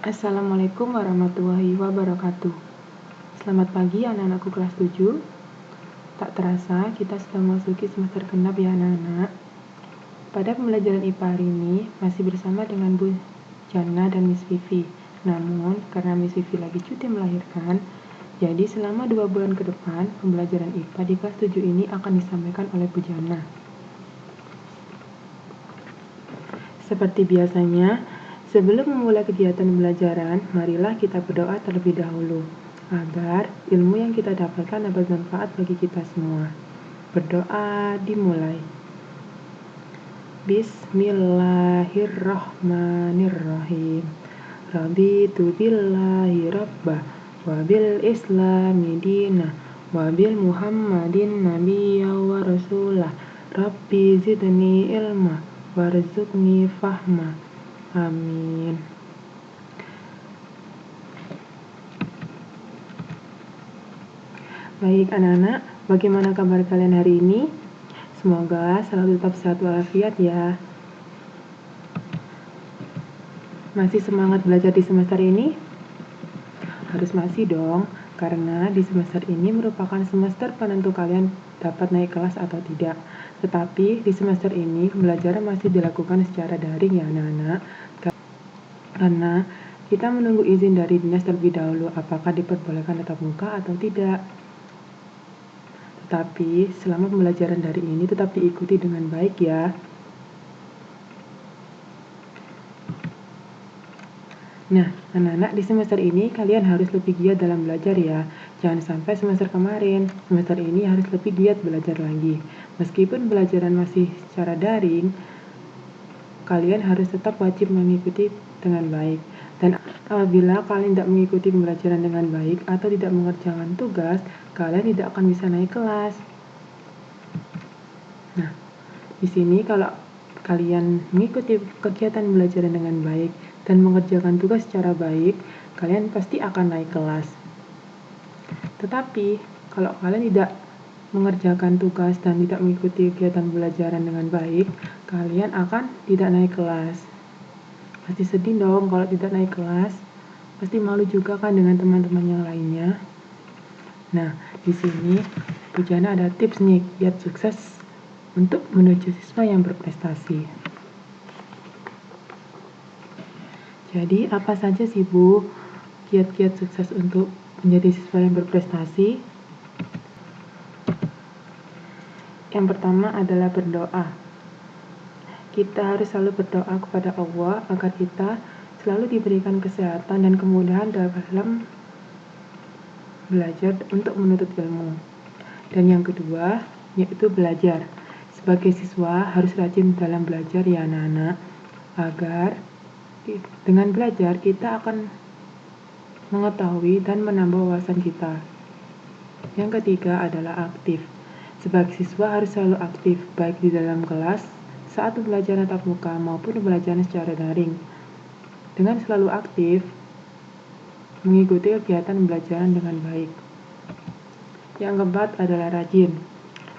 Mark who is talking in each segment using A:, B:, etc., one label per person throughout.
A: Assalamualaikum warahmatullahi wabarakatuh. Selamat pagi anak-anakku kelas 7. Tak terasa kita sudah memasuki semester genap ya anak-anak. Pada pembelajaran IPA hari ini masih bersama dengan Bu Jana dan Miss Vivi. Namun karena Miss Vivi lagi cuti melahirkan, jadi selama 2 bulan ke depan pembelajaran IPA di kelas 7 ini akan disampaikan oleh Bu Jana. Seperti biasanya, sebelum memulai kegiatan pembelajaran, marilah kita berdoa terlebih dahulu, agar ilmu yang kita dapatkan dapat bermanfaat bagi kita semua. Berdoa dimulai. Bismillahirrahmanirrahim. Raditu billahi rabbah, wabil islami dinah, wabil muhammadin nabiyya wa rasulah. Rabbi zidni ilma warzuqni fahma. Amin. Baik anak-anak, bagaimana kabar kalian hari ini? Semoga selalu tetap sehat walafiat ya. Masih semangat belajar di semester ini? Harus masih dong, karena di semester ini merupakan semester penentu kalian dapat naik kelas atau tidak. Tetapi di semester ini pembelajaran masih dilakukan secara daring ya anak-anak. Karena kita menunggu izin dari dinas terlebih dahulu apakah diperbolehkan tatap muka atau tidak. Tetapi selama pembelajaran dari ini tetap diikuti dengan baik ya. Nah, anak-anak di semester ini kalian harus lebih giat dalam belajar ya. Jangan sampai semester kemarin, semester ini harus lebih giat belajar lagi. Meskipun pembelajaran masih secara daring, kalian harus tetap wajib mengikuti dengan baik. Dan apabila kalian tidak mengikuti pembelajaran dengan baik atau tidak mengerjakan tugas, kalian tidak akan bisa naik kelas. Nah, di sini kalau kalian mengikuti kegiatan pembelajaran dengan baik dan mengerjakan tugas secara baik, kalian pasti akan naik kelas. Tetapi, kalau kalian tidak mengerjakan tugas dan tidak mengikuti kegiatan pembelajaran dengan baik, kalian akan tidak naik kelas. Pasti sedih dong kalau tidak naik kelas. Pasti malu juga kan dengan teman-teman yang lainnya. Nah, di sini Bu Jana ada tips nih biar sukses untuk menuju siswa yang berprestasi. Jadi, apa saja sih Bu kiat-kiat sukses untuk menjadi siswa yang berprestasi? Yang pertama adalah berdoa. Kita harus selalu berdoa kepada Allah agar kita selalu diberikan kesehatan dan kemudahan dalam belajar untuk menuntut ilmu. Dan yang kedua, yaitu belajar. Sebagai siswa harus rajin dalam belajar ya anak-anak, agar dengan belajar kita akan mengetahui dan menambah wawasan kita. Yang ketiga adalah aktif. Sebagai siswa harus selalu aktif, baik di dalam kelas, saat pembelajaran tatap muka maupun pembelajaran secara daring. Dengan selalu aktif, mengikuti kegiatan pembelajaran dengan baik. Yang keempat adalah rajin.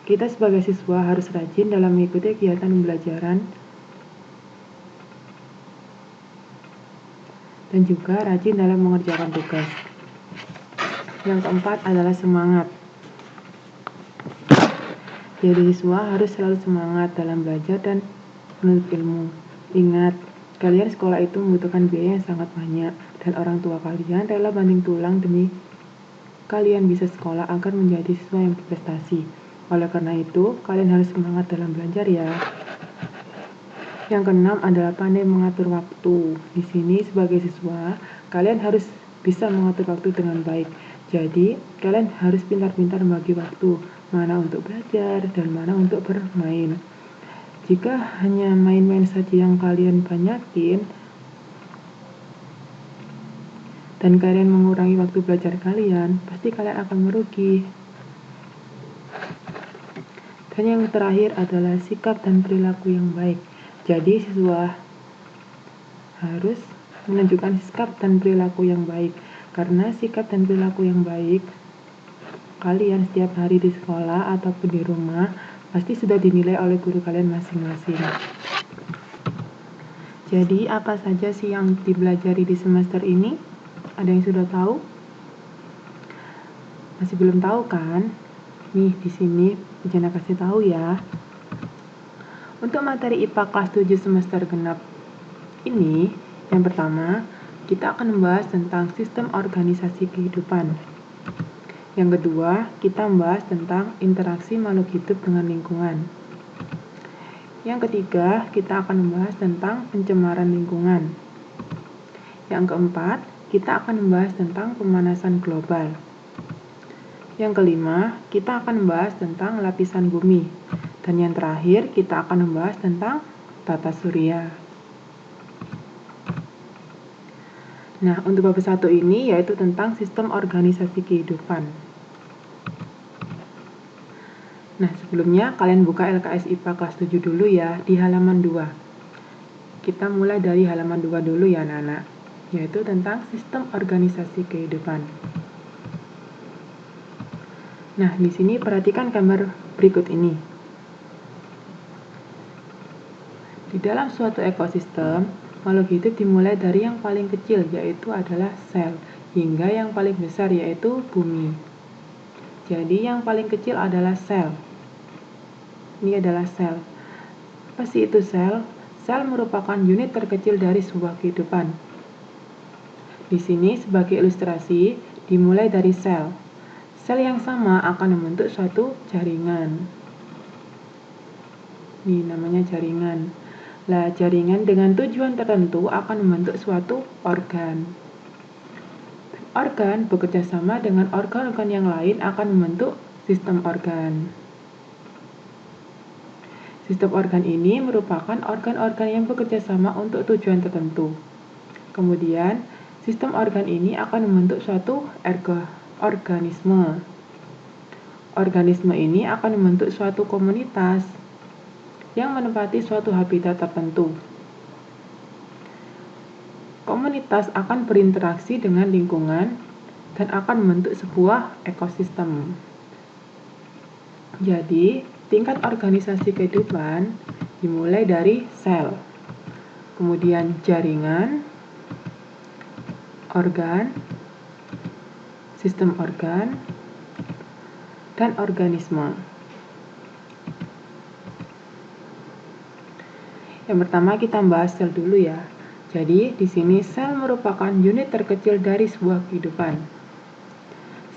A: Kita sebagai siswa harus rajin dalam mengikuti kegiatan pembelajaran dan juga rajin dalam mengerjakan tugas. Yang keempat adalah semangat. Jadi siswa harus selalu semangat dalam belajar dan menuntut ilmu. Ingat, kalian sekolah itu membutuhkan biaya yang sangat banyak dan orang tua kalian rela banting tulang demi kalian bisa sekolah agar menjadi siswa yang berprestasi. Oleh karena itu, kalian harus semangat dalam belajar ya. Yang keenam adalah pandai mengatur waktu. Di sini sebagai siswa, kalian harus bisa mengatur waktu dengan baik. Jadi, kalian harus pintar-pintar membagi waktu, mana untuk belajar dan mana untuk bermain. Jika hanya main-main saja yang kalian banyakin, dan kalian mengurangi waktu belajar kalian, pasti kalian akan merugi. Dan yang terakhir adalah sikap dan perilaku yang baik. Jadi siswa harus menunjukkan sikap dan perilaku yang baik. Karena sikap dan perilaku yang baik kalian setiap hari di sekolah ataupun di rumah pasti sudah dinilai oleh guru kalian masing-masing. Jadi apa saja sih yang dipelajari di semester ini? Ada yang sudah tahu? Masih belum tahu kan? Nih di sini Pujana kasih tahu ya. Untuk materi IPA kelas 7 semester genap ini, yang pertama, kita akan membahas tentang sistem organisasi kehidupan. Yang kedua, kita membahas tentang interaksi makhluk hidup dengan lingkungan. Yang ketiga, kita akan membahas tentang pencemaran lingkungan. Yang keempat, kita akan membahas tentang pemanasan global. Yang kelima, kita akan membahas tentang lapisan bumi. Dan yang terakhir, kita akan membahas tentang tata surya. Nah, untuk bab 1 ini yaitu tentang sistem organisasi kehidupan. Nah, sebelumnya kalian buka LKS IPA kelas 7 dulu ya, di halaman 2. Kita mulai dari halaman 2 dulu ya anak-anak, yaitu tentang sistem organisasi kehidupan. Nah, di sini perhatikan gambar berikut ini. Di dalam suatu ekosistem, makhluk hidup dimulai dari yang paling kecil, yaitu adalah sel, hingga yang paling besar, yaitu bumi. Jadi, yang paling kecil adalah sel. Ini adalah sel. Apa sih itu sel? Sel merupakan unit terkecil dari sebuah kehidupan. Di sini, sebagai ilustrasi, dimulai dari sel. Sel yang sama akan membentuk suatu jaringan. Ini namanya jaringan. Lah, jaringan dengan tujuan tertentu akan membentuk suatu organ. Organ bekerja sama dengan organ-organ yang lain akan membentuk sistem organ. Sistem organ ini merupakan organ-organ yang bekerja sama untuk tujuan tertentu. Kemudian, sistem organ ini akan membentuk suatu organisme. Organisme ini akan membentuk suatu komunitas yang menempati suatu habitat tertentu. Komunitas akan berinteraksi dengan lingkungan dan akan membentuk sebuah ekosistem. Jadi, tingkat organisasi kehidupan dimulai dari sel, kemudian jaringan, organ, sistem organ, dan organisme. Yang pertama kita bahas sel dulu ya. Jadi di sini sel merupakan unit terkecil dari sebuah kehidupan.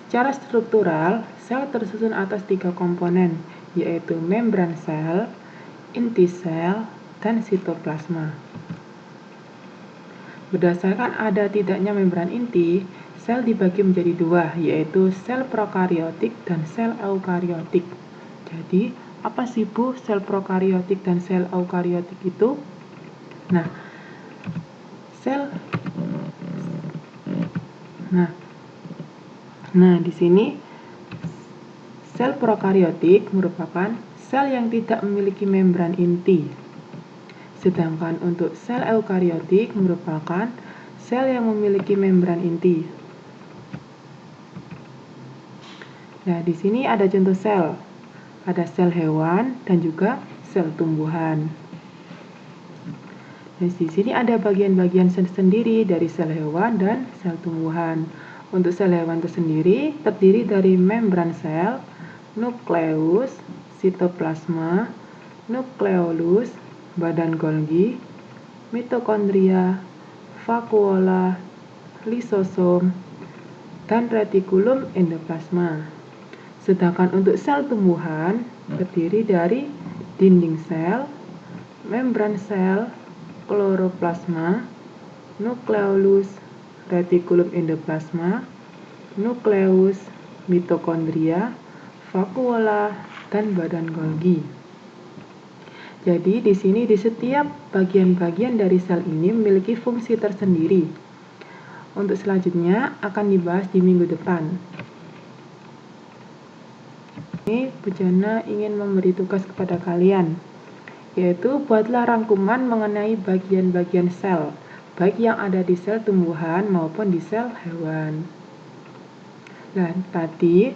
A: Secara struktural, sel tersusun atas 3 komponen, yaitu membran sel, inti sel, dan sitoplasma. Berdasarkan ada tidaknya membran inti, sel dibagi menjadi 2, yaitu sel prokariotik dan sel eukariotik. Jadi, apa sih Bu sel prokariotik dan sel eukariotik itu? Nah, di sini sel prokariotik merupakan sel yang tidak memiliki membran inti. Sedangkan untuk sel eukariotik merupakan sel yang memiliki membran inti. Nah, di sini ada contoh sel. Ada sel hewan dan juga sel tumbuhan. Nah, di sini ada bagian-bagian sendiri dari sel hewan dan sel tumbuhan. Untuk sel hewan itu sendiri terdiri dari membran sel, nukleus, sitoplasma, nukleolus, badan Golgi, mitokondria, vakuola, lisosom, dan retikulum endoplasma. Sedangkan untuk sel tumbuhan terdiri dari dinding sel, membran sel, kloroplasma, nukleolus, retikulum endoplasma, nukleus, mitokondria, vakuola, dan badan Golgi. Jadi di sini di setiap bagian-bagian dari sel ini memiliki fungsi tersendiri. Untuk selanjutnya akan dibahas di minggu depan. Ini Pujana ingin memberi tugas kepada kalian, yaitu buatlah rangkuman mengenai bagian-bagian sel, baik yang ada di sel tumbuhan maupun di sel hewan. Nah, tadi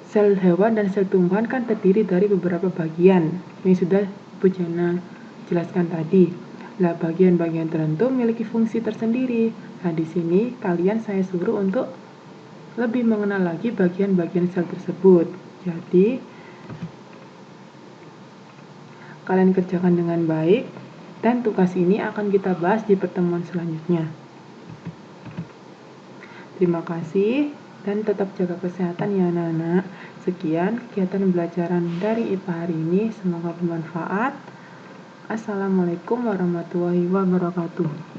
A: sel hewan dan sel tumbuhan kan terdiri dari beberapa bagian. Ini sudah Pujana jelaskan tadi. Nah, bagian-bagian tertentu memiliki fungsi tersendiri. Nah, di sini kalian saya suruh untuk lebih mengenal lagi bagian-bagian sel tersebut. Jadi, kalian kerjakan dengan baik, dan tugas ini akan kita bahas di pertemuan selanjutnya. Terima kasih, dan tetap jaga kesehatan ya anak-anak. Sekian kegiatan pembelajaran dari IPA hari ini, semoga bermanfaat. Assalamualaikum warahmatullahi wabarakatuh.